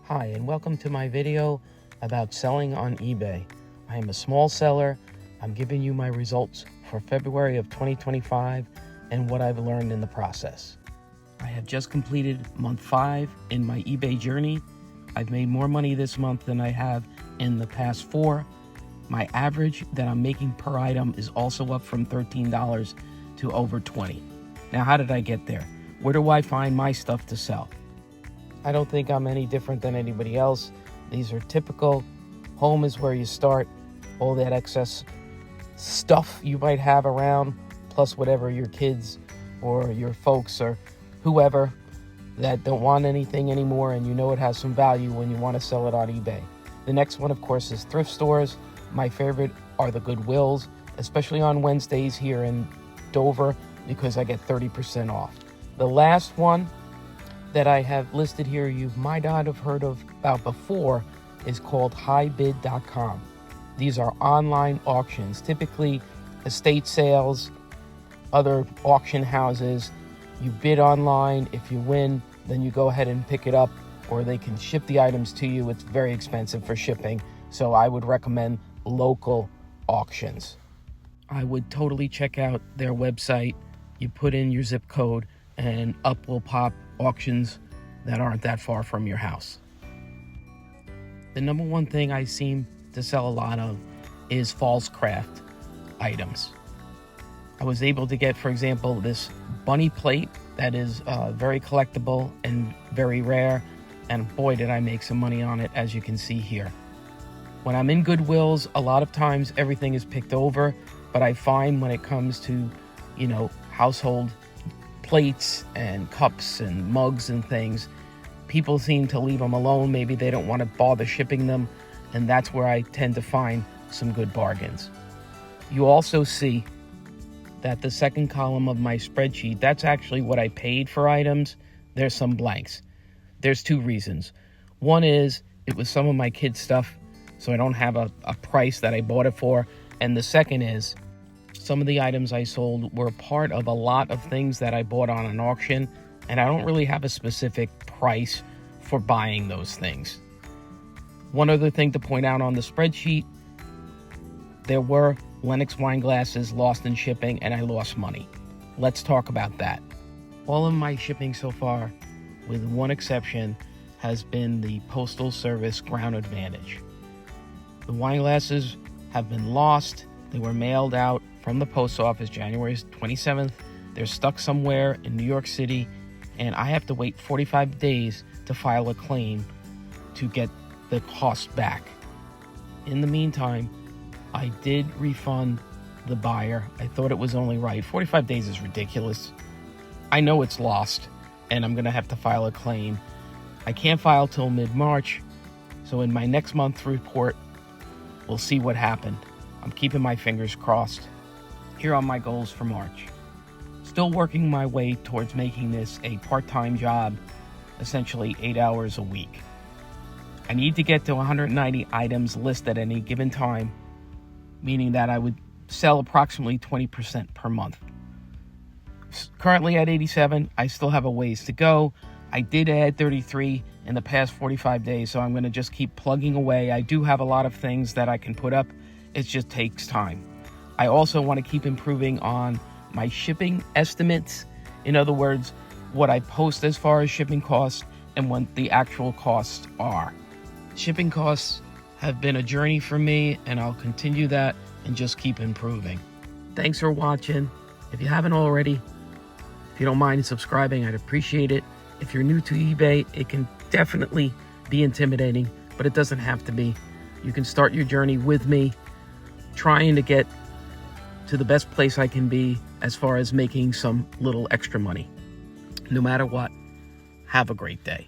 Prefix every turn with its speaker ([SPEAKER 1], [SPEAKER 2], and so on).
[SPEAKER 1] Hi, and welcome to my video about selling on eBay. I am a small seller. I'm giving you my results for February of 2025 and what I've learned in the process. I have just completed month 5 in my eBay journey. I've made more money this month than I have in the past 4. My average that I'm making per item is also up from $13 to over $20. Now, how did I get there? Where do I find my stuff to sell? I don't think I'm any different than anybody else. These are typical. Home is where you start. All that excess stuff you might have around, plus whatever your kids or your folks or whoever that don't want anything anymore, and you know it has some value when you want to sell it on eBay. The next one, of course, is thrift stores. My favorite are the Goodwills, especially on Wednesdays here in Dover, because I get 30% off. The last one that I have listed here you might not have heard about before is called highbid.com. These are online auctions, typically estate sales, other auction houses. You bid online. If you win, then you go ahead and pick it up, or they can ship the items to you. It's very expensive for shipping, so I would recommend local auctions. I would totally check out their website. You put in your zip code and up will pop auctions that aren't that far from your house. The number one thing I seem to sell a lot of is false craft items. I was able to get, for example, this bunny plate that is very collectible and very rare, and boy did I make some money on it, as you can see here. When I'm in Goodwills, a lot of times everything is picked over, but I find when it comes to, household plates and cups and mugs and things, people seem to leave them alone. Maybe they don't want to bother shipping them, and that's where I tend to find some good bargains. You also see that the second column of my spreadsheet, that's actually what I paid for items. There's some blanks. There's 2 reasons. One is it was some of my kids' stuff, so I don't have a price that I bought it for. And the second is some of the items I sold were part of a lot of things that I bought on an auction, and I don't really have a specific price for buying those things. One other thing to point out on the spreadsheet, there were Lennox wine glasses lost in shipping, and I lost money. Let's talk about that. All of my shipping so far, with one exception, has been the Postal Service Ground Advantage. The wine glasses have been lost. They were mailed out from the post office January 27th. They're stuck somewhere in New York City, and I have to wait 45 days to file a claim to get the cost back. In the meantime, I did refund the buyer. I thought it was only right. 45 days is ridiculous. I know it's lost, and I'm going to have to file a claim. I can't file till mid-March, so in my next month's report, we'll see what happened. I'm keeping my fingers crossed. Here are my goals for March. Still working my way towards making this a part-time job, essentially 8 hours a week. I need to get to 190 items listed at any given time, meaning that I would sell approximately 20% per month. Currently at 87, I still have a ways to go. I did add 33 in the past 45 days, so I'm going to just keep plugging away. I do have a lot of things that I can put up. It just takes time. I also want to keep improving on my shipping estimates. In other words, what I post as far as shipping costs and what the actual costs are. Shipping costs have been a journey for me, and I'll continue that and just keep improving. Thanks for watching. If you haven't already, if you don't mind subscribing, I'd appreciate it. If you're new to eBay, it can definitely be intimidating, but it doesn't have to be. You can start your journey with me, trying to get to the best place I can be as far as making some little extra money. No matter what, have a great day.